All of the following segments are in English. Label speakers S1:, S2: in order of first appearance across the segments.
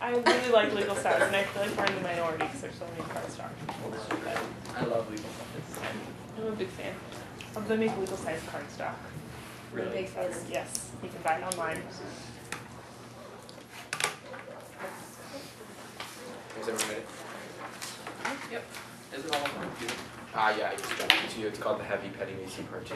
S1: I really like legal size, and I feel like we're in the minority because there's so many cardstock people.
S2: I love legal size.
S1: I'm a big fan of the make legal size cardstock.
S3: Really big fans.
S1: Yes, you can buy it online.
S4: Is everyone ready?
S2: Yep. Is it all on the computer?
S4: Yeah, I just got it to you. It's called the Heavy Petty Macy Part 2.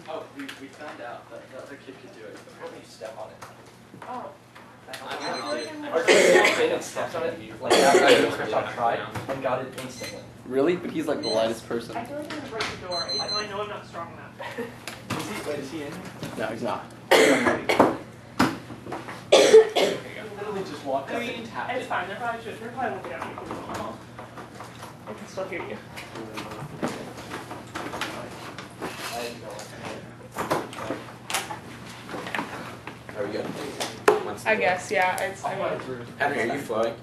S2: Oh, we found out that the other kid could do it before we step on it.
S1: Oh.
S2: Our kid stepped on it, like after tried, and got it instantly.
S5: Really? But he's like the lightest person.
S1: I feel like I'm going to break the door, even though I know I'm not strong enough.
S2: Is he in?
S5: No, he's not.
S2: Literally just walked up and tapped
S1: It's
S2: it.
S1: fine, they probably won't be out here. I can still hear you.
S4: Are we good?
S1: I guess, yeah. It's, I mean,
S4: Henry, are you flowing?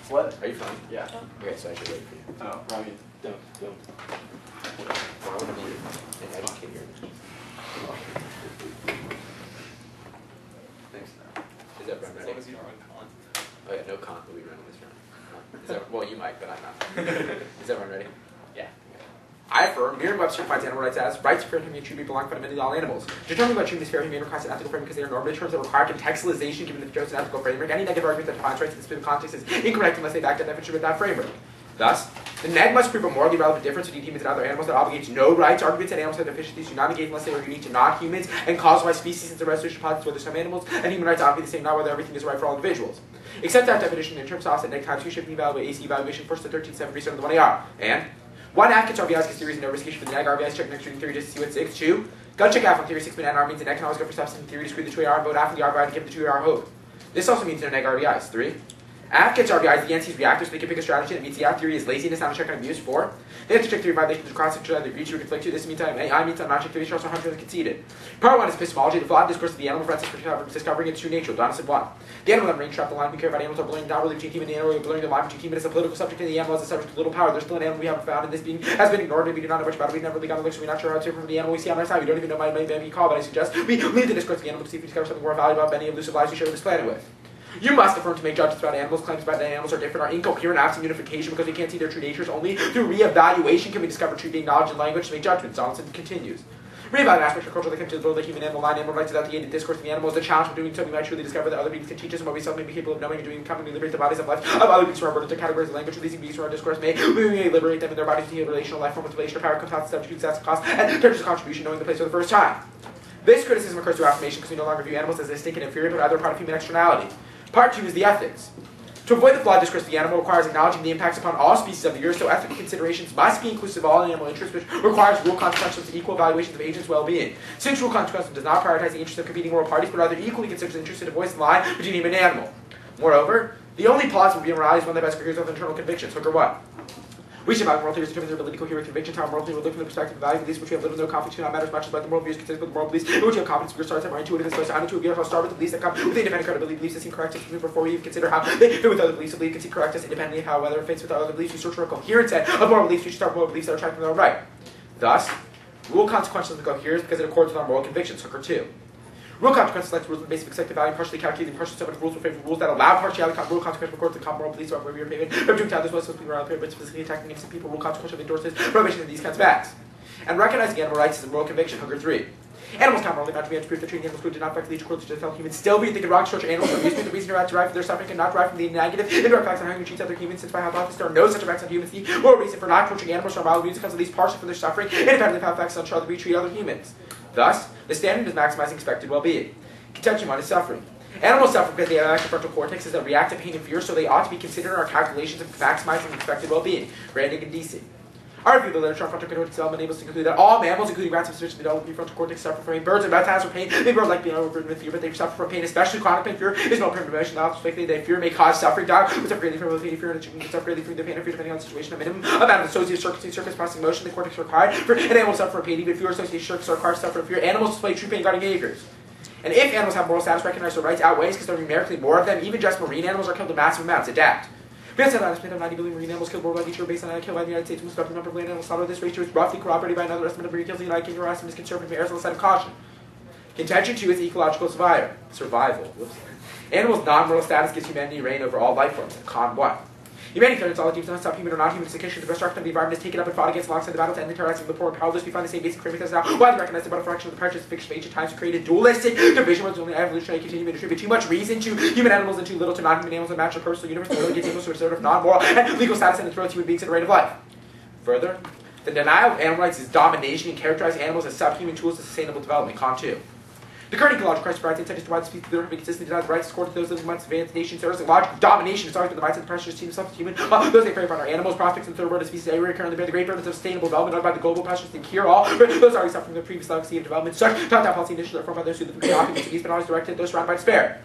S2: What?
S4: Are you flowing?
S2: Yeah.
S4: Okay, so I should wait for you.
S2: Oh, Robbie, don't.
S4: Well, I want to be an educator.
S2: Thanks, no.
S4: Is everyone ready?
S2: As long as you don't run con.
S4: Oh yeah, no con will be running this round. Is that, well, you might, but I'm not. Is everyone ready?
S2: Yeah.
S4: I affirm, Merriam-Webster defines animal rights as rights to fair and humane treatment belong fundamentally to all animals. Determining what treatment is fair and humane requires an ethical framework because they are normative terms that require contextualization given the chosen ethical framework. Any negative argument that defines rights in this specific context is incorrect unless they back that definition with that framework. Thus, the neg must prove a morally relevant difference between humans and other animals that obligates no rights. Arguments that animals have deficiencies do not negate unless they are unique to non-humans and caused by species since the resolution posits whether some animals and human rights ought to be the same, not whether everything is right for all individuals. Except that definition in terms of offset neg times 2 shifting value AC evaluation first to 13.7 based on the 1AR. And one Atkins RBI's case theories and no investigation for the neg RBI's check next string theory just to see what 6. 2. Gun check out from theory 6 but NR means the neg can always go for substance theory to screw the 2AR and vote after the RBI to give the 2AR hope. This also means no neg RBIs. 3. Atkins RBIs the NC's reactors so they can pick a strategy that meets the out theory is laziness, not a check on abuse. 4. They have to check theory violations across section either breach or conflict to. This meantime, AI means not check theory also 100% conceded. Part 1 is epistemology, the flawed discourse of the animal for discovering its true nature. Donaldson 1. The animal and range trap the line we care about animals are blurring down really between human and animal, we're blurring the line between human as a political subject and the animal as a subject of little power. There's still an animal we haven't found and this being has been ignored and we do not know much about it. We've never really gotten a look, so we're not sure how it's different from the animal we see on our side. We don't even know my baby call, but I suggest we leave the discourse of the animal to see if we discover something more valuable about many elusive lives we share with this planet with. You must affirm to make judgments about animals. Claims about animals are different, are incoherent, absent unification because we can't see their true natures. Only through re-evaluation can we discover true being, knowledge, and language to make judgments. Donaldson continues. Re-evaluate aspects of culture that come to the world, the human animal line, animal rights without the aid of discourse of the animal is the challenge of doing so. We might truly discover that other beings can teach us and what we self may be capable of knowing and doing, commonly liberate the bodies of life of other beings from our burden to categories of language. Releasing beings from our discourse we may liberate them in their bodies to heal relational life form with relation of power, contact, substitute, success, cost, and terms of contribution, knowing the place for the first time. This criticism occurs through affirmation because we no longer view animals as distinct and inferior, but rather a part of human externality. Part 2 is the ethics. To avoid the flawed discourse of the animal requires acknowledging the impacts upon all species of the earth, so ethical considerations must be inclusive of all animal interests, which requires rule consequences of equal evaluations of agents' well-being. Since rule consequences does not prioritize the interests of competing world parties, but rather equally considers the interest of voice the line between human and animal. Moreover, the only plausible view of morality is one that best coheres with internal convictions. Hooker 1. We should value moral theories determine their ability to cohere with convictions. How moral theory would look from the perspective of value beliefs which we have little or no confidence to not matter as much as what the moral views consistent with the moral beliefs in which we have confidence. We start to our intuitive and supposed to unintuitive. I'll start with the beliefs that come with independent credibility. Beliefs that seem correct to before we even consider how they fit with other beliefs. The belief can see correctness independently of how whether it fits with other beliefs. We search for a coherent set of moral beliefs. We should start with moral beliefs that are attractive and are right. Thus, rule consequences of the coherence because it accords with our moral convictions. Hooker 2. Rule consequences like rules on the basis of expected value, partially calculated, partially sum of rules will favor rules that allow partiality. Rule consequences record the common moral beliefs of where we are payment. From doing time, this was supposed to be around but specifically attacking innocent people. Rule consequences endorses prohibition of these kinds of acts. And recognizing animal rights is a moral conviction. Hooker 3. Animals cannot morally match to proof that treating animals food did not affect the equal to fellow humans. Still, we think of rock structure animals are used to the reason derived from their suffering cannot derive from the negative indirect effects on how humans treat other humans. Since by hypothesis there are no such effects on humans, the moral reason for not torturing animals from mild views comes at least partially from their suffering, independently of how effects on how we treat other humans. Thus, the standard is maximizing expected well-being. Contention 1 is suffering. Animals suffer because they have active frontal cortexes that react to pain and fear, so they ought to be considered in our calculations of maximizing expected well-being. Randig and DC. Our review of the literature on frontal cortex development enables us to conclude that all mammals, including rats, have sufficiently developed prefrontal cortex suffer from pain. Birds and reptiles for pain. They grow like being overburdened with fear, but they suffer from pain, especially chronic pain. Fear is no permanent emotion. Obviously, that fear may cause suffering. Dog would suffer greatly from the pain of fear, and children can suffer greatly from the pain of fear, depending on the situation. A minimum amount of associated circuits processing motion, the cortex required for an animal to suffer from pain. Even fewer associated circuits are required to suffer from fear. Animals display true pain guarding behaviors. And if animals have moral status, recognize their rights outweighs because there are numerically more of them. Even just marine animals are killed in massive amounts. Adapt. We have said that an estimate of 90 billion marine animals killed worldwide each year based on an killed by the United States. Most of the number of land animals slaughtered. This ratio is roughly corroborated by another estimate of marine kills in the United Kingdom. Our estimate is conservative and errs on the side of caution. Contention 2 is ecological survival. Whoops. Animals' non-moral status gives humanity reign over all life forms. Con 1. Humanity threatens all it deems subhuman or non-human sophistication. The destruction of the environment is taken up and fought against alongside the battle to end the terrorizing of the poor and powerless. We find the same basic framework as now widely recognized about a fraction of the pressures of fiction of ancient times created dualistic division was only evolutionary continuum to attribute too much reason to human animals and too little to non-human animals and match the personal universe that relegates animals to a sort of non-moral and legal status and throws human beings in the rate of life. Further, the denial of animal rights is domination and characterizes animals as subhuman tools of sustainable development. Con 2. The current ecological crisis provides insight as to why the species that have consistently denied the rights according to those living amongst advanced nations. There is ecological domination starting with the minds of the pressures team subhuman. Those they prey upon are animals, prospects, and third world species everywhere currently bear the great burdens of sustainable development, led by the global pressures to cure all. Those already suffering from the previous legacy of development. Such top-down policy initiatives are formed by those who live in chaotic cities, but always directed at those surrounded by despair.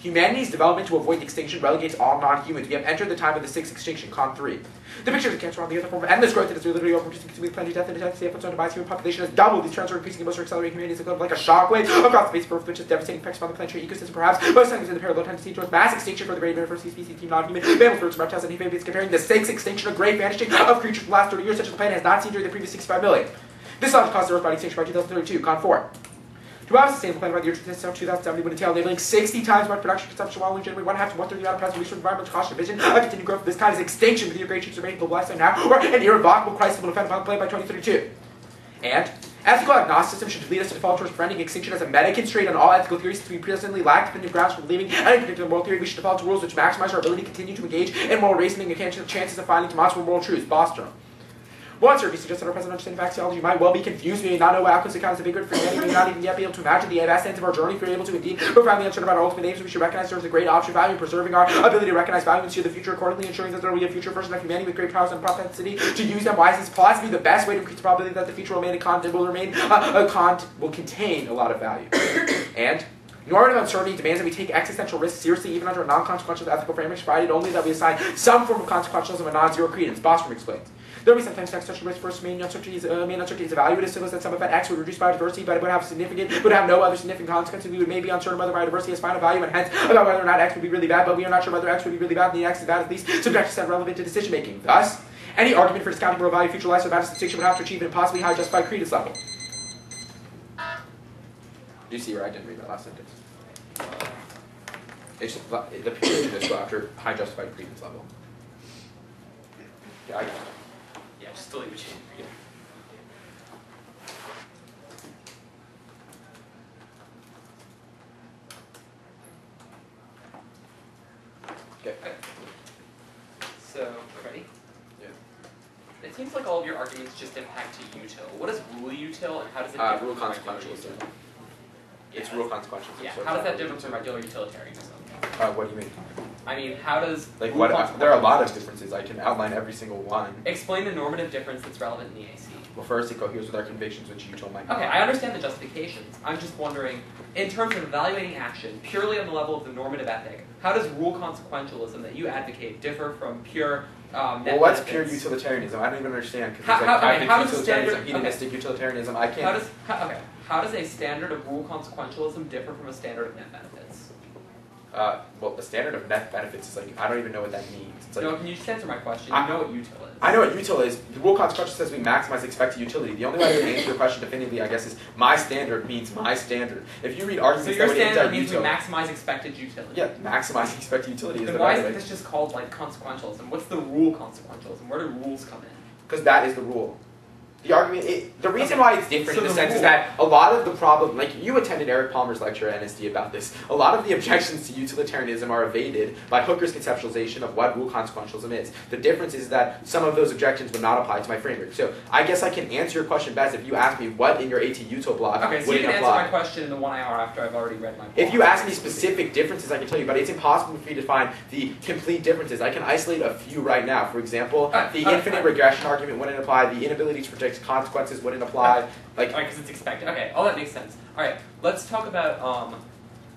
S4: Humanity's development to avoid extinction relegates all non-humans. We have entered the time of the sixth extinction. Con 3. The pictures of cancer on the earth are form of endless growth that is literally overproducing, consuming plenty of death and attacks. The efforts on device human population has doubled. These trends are increasing and most are accelerating. Humanity is like a shockwave across the face of Earth, which has devastating effects upon the planetary ecosystem. Perhaps most times in the parallel tendency towards mass extinction for the great diversity species, team non-human mammals, birds, reptiles, and amphibians. Comparing the sixth extinction of great vanishing of creatures for the last 30 years, such as the planet has not seen during the previous 65 million. This knowledge caused the Earth body extinction by 2032. Con 4. To have a sustainable planet by the year 2070 would entail enabling 60 times more production consumption while only generating 1/2 to 1/3 the amount of present release from environmental cost and vision. A continued growth of this kind is extinction with the great changes remaining global lifestyle now, or an irrevocable crisis that will affect upon the planet by 2032. And ethical agnosticism should lead us to default towards preventing extinction as a meta-constraint on all ethical theories since we presently lack definitive grounds for believing any particular moral theory. We should default to rules which maximize our ability to continue to engage in moral reasoning and chances of finding demonstrable moral truths. Bostrom. One survey suggests that our present understanding of axiology might well be confused. We may not know what outcomes account as a big good for humanity. We may not even yet be able to imagine the vast ends of our journey. If we are able to indeed profoundly uncertain about our ultimate aims, we should recognize there is a great option value in preserving our ability to recognize value and see the future accordingly, ensuring that there will be a future version of humanity with great powers and propensity to use them wisely. Is possibly the best way to increase the probability that the future will contain a lot of value. And normative uncertainty demands that we take existential risks seriously, even under a non-consequential ethical framework, provided only that we assign some form of consequentialism and non-zero credence. Bostrom explains. There will be sometimes existential risks. First, main uncertainty is evaluated as that some event X would reduce biodiversity, but it would have no other significant consequences. We would maybe uncertain whether biodiversity has final value, and hence about whether or not X would be really bad, but we are not sure whether X would be really bad, and the X is bad at least subject to set relevant to decision making. Thus, any argument for discounting moral value future life so that its distinction would have to achieve an impossibly high justified credence level. Do you see where I didn't read that last sentence? It's the period just go after high justified credence level. Yeah, I got it.
S2: Yeah, just delete what you read.
S4: Okay.
S2: So, ready?
S4: Yeah.
S2: It seems like all of your arguments just impact to util. What is rule util, and how does it differ
S4: Rule
S2: from regular
S4: consequentialism.
S2: util?
S4: It's rule consequential.
S2: Yeah,
S4: So
S2: how does that differ from regular utilitarianism?
S4: what do you mean?
S2: I mean, how does
S4: Like
S2: rule
S4: what? There are a lot of
S2: consequentialism-
S4: differences. I can outline every single one.
S2: Explain the normative difference that's relevant in the AC.
S4: Well, first, it coheres with our convictions, which util might not.
S2: Okay, I understand the justifications. I'm just wondering, in terms of evaluating action, purely on the level of the normative ethic, how does rule consequentialism that you advocate differ from pure net
S4: Well, what's pure
S2: benefits?
S4: utilitarianism? I don't even understand. Because
S2: How-
S4: there's like
S2: okay, how does
S4: utilitarianism,
S2: standard-
S4: hedonistic utilitarianism. I can't.
S2: How does a standard of rule consequentialism differ from a standard of net benefits?
S4: Well, the standard of net benefits is like I don't even know what that means. It's like
S2: No, can you just answer my question? You know what util is.
S4: I know what util is. The rule consequential says we maximize expected utility. The only way I can answer your question definitively, I guess, is my standard means my standard. If you read arguments
S2: So
S4: that
S2: your
S4: would
S2: standard
S4: end
S2: means we
S4: util,
S2: maximize expected utility.
S4: yeah, maximizing expected utility is
S2: Then
S4: the
S2: why
S4: better
S2: isn't
S4: way.
S2: this just called like consequentialism? What's the rule consequentialism? Where do rules come in?
S4: Because that is the rule. The argument, the reason why it's different
S2: So
S4: in the
S2: the
S4: sense is
S2: rule-
S4: that a lot of the problem, like you attended Eric Palmer's lecture at NSD about this, a lot of the objections to utilitarianism are evaded by Hooker's conceptualization of what rule consequentialism is. The difference is that some of those objections would not apply to my framework. So I guess I can answer your question best if you ask me what in your AT util block
S2: Okay, so
S4: would
S2: you
S4: it
S2: can answer
S4: apply.
S2: my question in the 1 hour after I've already read my book.
S4: If you ask me specific differences, I can tell you, but it's impossible for me to find the complete differences. I can isolate a few right now. For example, the infinite regression argument wouldn't apply, the inability to predict consequences wouldn't apply. Like,
S2: Alright, because it's expected. Okay, all that makes sense. Alright, let's talk about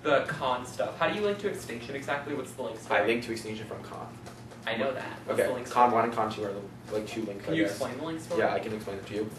S2: the con stuff. How do you link to extinction exactly? What's the link story?
S4: I link to extinction from con.
S2: I know that. What's the
S4: Okay,
S2: link
S4: con
S2: story?
S4: 1 and con 2 are the two links.
S2: Can
S4: I
S2: you
S4: guess.
S2: explain the link story?
S4: Yeah, I can explain it to you.